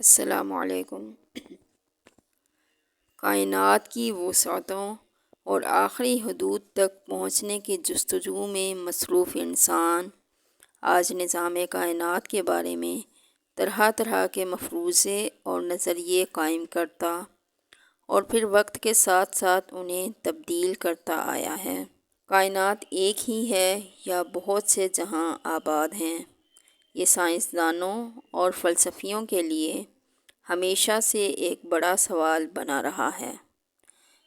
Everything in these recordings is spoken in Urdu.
السلام علیکم۔ کائنات کی وسعتوں اور آخری حدود تک پہنچنے کی جستجو میں مصروف انسان آج نظام کائنات کے بارے میں طرح طرح کے مفروضے اور نظریے قائم کرتا اور پھر وقت کے ساتھ ساتھ انہیں تبدیل کرتا آیا ہے۔ کائنات ایک ہی ہے یا بہت سے جہاں آباد ہیں، یہ سائنسدانوں اور فلسفیوں کے لیے ہمیشہ سے ایک بڑا سوال بنا رہا ہے۔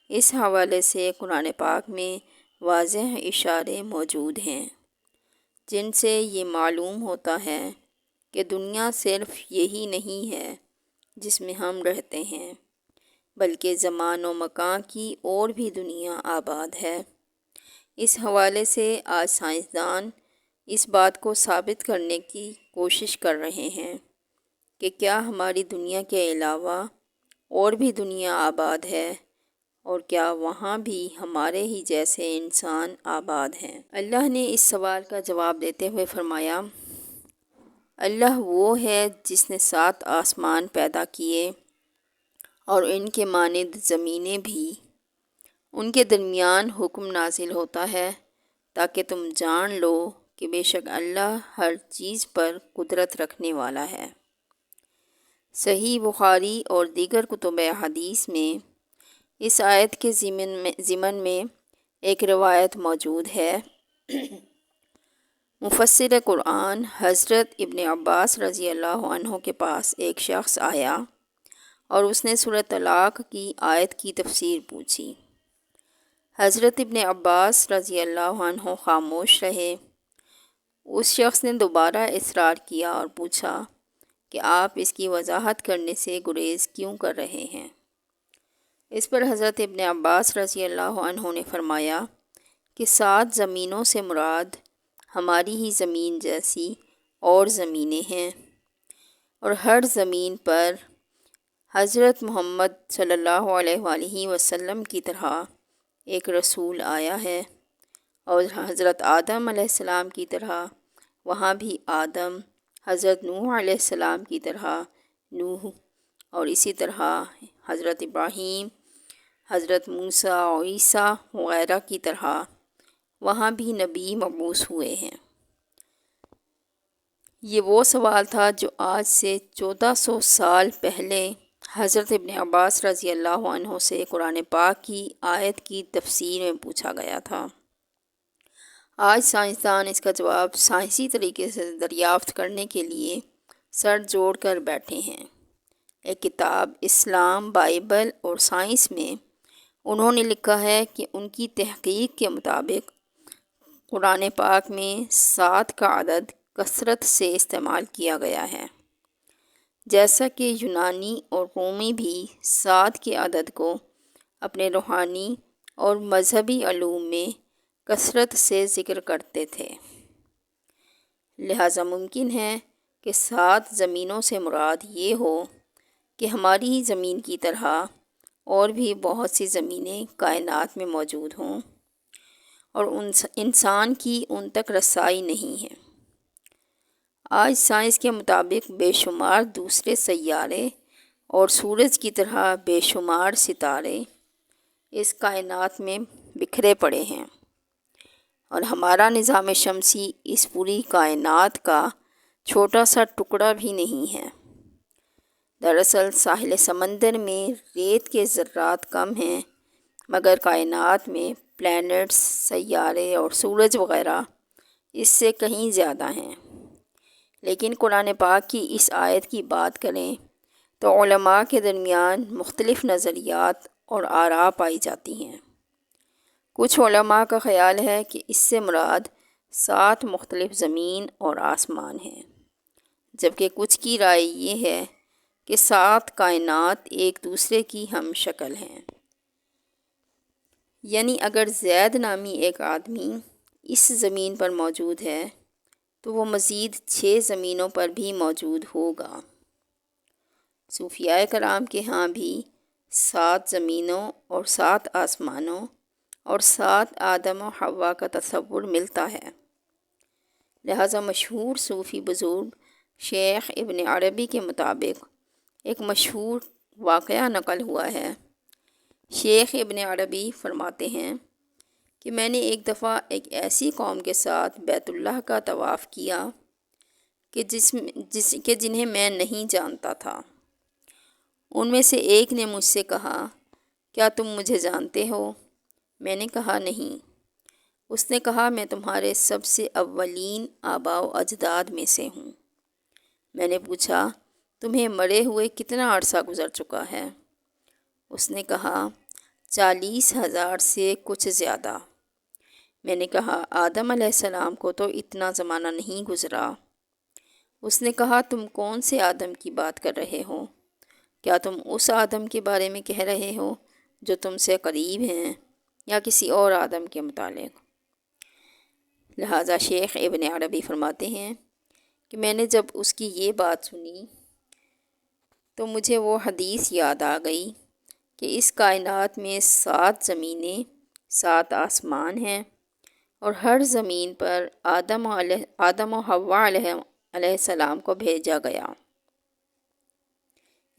اس حوالے سے قرآن پاک میں واضح اشارے موجود ہیں جن سے یہ معلوم ہوتا ہے کہ دنیا صرف یہی نہیں ہے جس میں ہم رہتے ہیں، بلکہ زمان و مکان کی اور بھی دنیا آباد ہے۔ اس حوالے سے آج سائنسدان اس بات کو ثابت کرنے کی کوشش کر رہے ہیں کہ کیا ہماری دنیا کے علاوہ اور بھی دنیا آباد ہے اور کیا وہاں بھی ہمارے ہی جیسے انسان آباد ہیں۔ اللہ نے اس سوال کا جواب دیتے ہوئے فرمایا، اللہ وہ ہے جس نے 7 آسمان پیدا کیے اور ان کے مانند زمینیں بھی، ان کے درمیان حکم نازل ہوتا ہے تاکہ تم جان لو کہ بے شک اللہ ہر چیز پر قدرت رکھنے والا ہے۔ صحیح بخاری اور دیگر کتب حدیث میں اس آیت کے ضمن میں ایک روایت موجود ہے۔ مفسر قرآن حضرت ابن عباس رضی اللہ عنہ کے پاس ایک شخص آیا اور اس نے سورۃ طلاق کی آیت کی تفسیر پوچھی۔ حضرت ابن عباس رضی اللہ عنہ خاموش رہے۔ اس شخص نے دوبارہ اصرار کیا اور پوچھا کہ آپ اس کی وضاحت کرنے سے گریز کیوں کر رہے ہیں؟ اس پر حضرت ابن عباس رضی اللہ عنہ نے فرمایا کہ 7 زمینوں سے مراد ہماری ہی زمین جیسی اور زمینیں ہیں، اور ہر زمین پر حضرت محمد صلی اللہ علیہ وآلہ وسلم کی طرح ایک رسول آیا ہے، اور حضرت آدم علیہ السلام کی طرح وہاں بھی آدم، حضرت نوح علیہ السلام کی طرح نوح، اور اسی طرح حضرت ابراہیم، حضرت موسیٰ اور عیسیٰ وغیرہ کی طرح وہاں بھی نبی مبعوث ہوئے ہیں۔ یہ وہ سوال تھا جو آج سے 1400 سال پہلے حضرت ابن عباس رضی اللہ عنہ سے قرآن پاک کی آیت کی تفسیر میں پوچھا گیا تھا۔ آج سائنسدان اس کا جواب سائنسی طریقے سے دریافت کرنے کے لیے سر جوڑ کر بیٹھے ہیں۔ ایک کتاب اسلام، بائبل اور سائنس میں انہوں نے لکھا ہے کہ ان کی تحقیق کے مطابق قرآن پاک میں 7 کا عدد کثرت سے استعمال کیا گیا ہے، جیسا کہ یونانی اور رومی بھی 7 کے عدد کو اپنے روحانی اور مذہبی علوم میں کثرت سے ذکر کرتے تھے۔ لہٰذا ممکن ہے کہ 7 زمینوں سے مراد یہ ہو کہ ہماری ہی زمین کی طرح اور بھی بہت سی زمینیں کائنات میں موجود ہوں اور انسان کی ان تک رسائی نہیں ہے۔ آج سائنس کے مطابق بے شمار دوسرے سیارے اور سورج کی طرح بے شمار ستارے اس کائنات میں بکھرے پڑے ہیں، اور ہمارا نظام شمسی اس پوری کائنات کا چھوٹا سا ٹکڑا بھی نہیں ہے۔ دراصل ساحل سمندر میں ریت کے ذرات کم ہیں، مگر کائنات میں پلینٹس، سیارے اور سورج وغیرہ اس سے کہیں زیادہ ہیں۔ لیکن قرآن پاک کی اس آیت کی بات کریں تو علماء کے درمیان مختلف نظریات اور آراء پائی جاتی ہیں۔ کچھ علماء کا خیال ہے کہ اس سے مراد 7 مختلف زمین اور آسمان ہیں، جبکہ کچھ کی رائے یہ ہے کہ 7 کائنات ایک دوسرے کی ہم شکل ہیں۔ یعنی اگر زید نامی ایک آدمی اس زمین پر موجود ہے تو وہ مزید 6 زمینوں پر بھی موجود ہوگا۔ صوفیاء کرام کے ہاں بھی 7 زمینوں اور 7 آسمانوں اور 7 آدم و حوا کا تصور ملتا ہے۔ لہٰذا مشہور صوفی بزرگ شیخ ابن عربی کے مطابق ایک مشہور واقعہ نقل ہوا ہے۔ شیخ ابن عربی فرماتے ہیں کہ میں نے ایک دفعہ ایک ایسی قوم کے ساتھ بیت اللہ کا طواف کیا کہ جنہیں میں نہیں جانتا تھا۔ ان میں سے ایک نے مجھ سے کہا، کیا تم مجھے جانتے ہو؟ میں نے کہا نہیں۔ اس نے کہا، میں تمہارے سب سے اولین آباء و اجداد میں سے ہوں۔ میں نے پوچھا، تمہیں مرے ہوئے کتنا عرصہ گزر چکا ہے؟ اس نے کہا، 40,000 سے کچھ زیادہ۔ میں نے کہا، آدم علیہ السلام کو تو اتنا زمانہ نہیں گزرا۔ اس نے کہا، تم کون سے آدم کی بات کر رہے ہو؟ کیا تم اس آدم کے بارے میں کہہ رہے ہو جو تم سے قریب ہیں، یا کسی اور آدم کے متعلق؟ لہٰذا شیخ ابن عربی فرماتے ہیں کہ میں نے جب اس کی یہ بات سنی تو مجھے وہ حدیث یاد آ گئی کہ اس کائنات میں 7 زمینیں، 7 آسمان ہیں، اور ہر زمین پر آدم و حوا علیہ السلام کو بھیجا گیا۔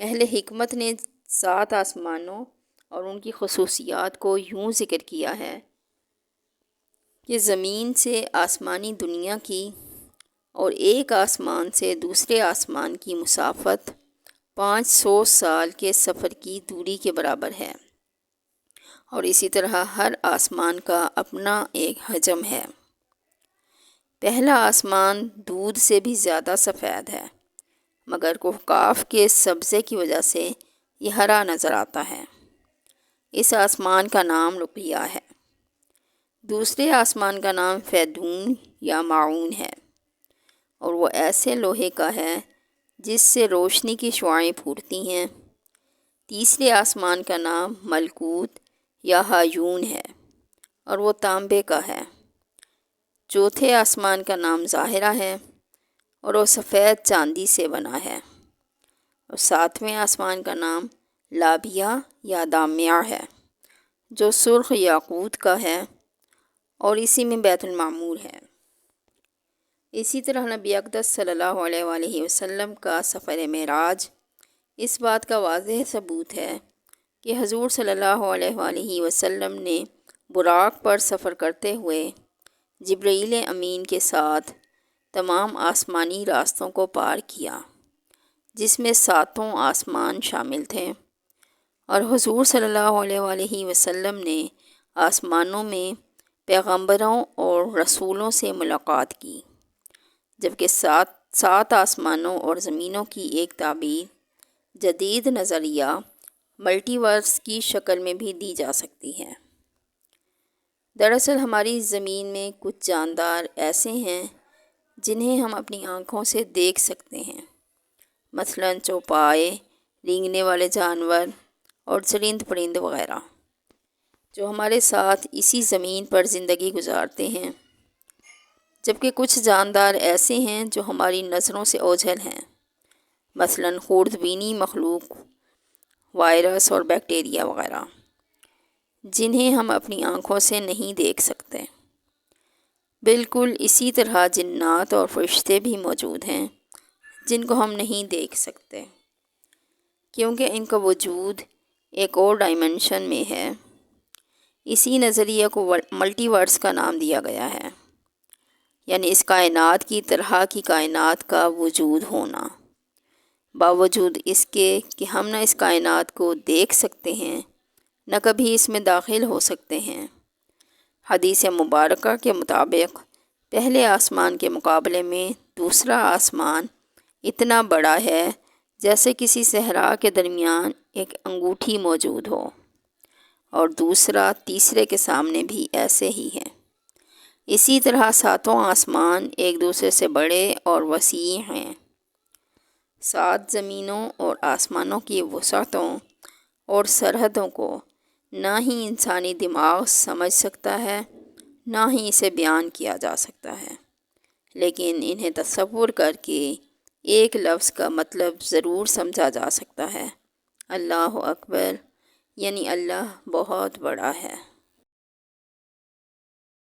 اہل حکمت نے 7 آسمانوں اور ان کی خصوصیات کو یوں ذکر کیا ہے کہ زمین سے آسمانی دنیا کی اور ایک آسمان سے دوسرے آسمان کی مسافت 500 سال کے سفر کی دوری کے برابر ہے، اور اسی طرح ہر آسمان کا اپنا ایک حجم ہے۔ پہلا آسمان دودھ سے بھی زیادہ سفید ہے، مگر کہکشاف کے سبزے کی وجہ سے یہ ہرا نظر آتا ہے۔ اس آسمان کا نام لقیہ ہے۔ دوسرے آسمان کا نام فیدون یا معون ہے، اور وہ ایسے لوہے کا ہے جس سے روشنی کی شعاعیں پھوٹتی ہیں۔ تیسرے آسمان کا نام ملکوت یا ہایون ہے، اور وہ تانبے کا ہے۔ چوتھے آسمان کا نام ظاہرہ ہے، اور وہ سفید چاندی سے بنا ہے۔ اور 7ویں آسمان کا نام لابیہ یا دامیہ ہے، جو سرخ یاقوت کا ہے، اور اسی میں بیت المعمور ہے۔ اسی طرح نبی اقدس صلی اللہ علیہ وآلہ وسلم کا سفر معراج اس بات کا واضح ثبوت ہے کہ حضور صلی اللہ علیہ وآلہ وسلم نے براق پر سفر کرتے ہوئے جبرائیل امین کے ساتھ تمام آسمانی راستوں کو پار کیا، جس میں 7 آسمان شامل تھے، اور حضور صلی اللہ علیہ وآلہ وسلم نے آسمانوں میں پیغمبروں اور رسولوں سے ملاقات کی، جبکہ 7 آسمانوں اور زمینوں کی ایک تعبیر جدید نظریہ ملٹی ورس کی شکل میں بھی دی جا سکتی ہے۔ دراصل ہماری زمین میں کچھ جاندار ایسے ہیں جنہیں ہم اپنی آنکھوں سے دیکھ سکتے ہیں، مثلاً چوپائے، رینگنے والے جانور اور چرند پرند وغیرہ، جو ہمارے ساتھ اسی زمین پر زندگی گزارتے ہیں، جبکہ کچھ جاندار ایسے ہیں جو ہماری نظروں سے اوجھل ہیں، مثلاً خوردبینی مخلوق، وائرس اور بیکٹیریا وغیرہ، جنہیں ہم اپنی آنکھوں سے نہیں دیکھ سکتے۔ بالکل اسی طرح جنات اور فرشتے بھی موجود ہیں جن کو ہم نہیں دیکھ سکتے، کیونکہ ان کا وجود ایک اور ڈائمنشن میں ہے۔ اسی نظریے کو ملٹی ورس کا نام دیا گیا ہے، یعنی اس کائنات کی طرح کی کائنات کا وجود ہونا، باوجود اس کے کہ ہم نہ اس کائنات کو دیکھ سکتے ہیں، نہ کبھی اس میں داخل ہو سکتے ہیں۔ حدیث مبارکہ کے مطابق پہلے آسمان کے مقابلے میں دوسرا آسمان اتنا بڑا ہے جیسے کسی صحرا کے درمیان ایک انگوٹھی موجود ہو، اور دوسرا تیسرے کے سامنے بھی ایسے ہی ہے۔ اسی طرح 7 آسمان ایک دوسرے سے بڑے اور وسیع ہیں۔ 7 زمینوں اور آسمانوں کی وسعتوں اور سرحدوں کو نہ ہی انسانی دماغ سمجھ سکتا ہے، نہ ہی اسے بیان کیا جا سکتا ہے، لیکن انہیں تصور کر کے ایک لفظ کا مطلب ضرور سمجھا جا سکتا ہے۔ اللہ اکبر، یعنی اللہ بہت بڑا ہے۔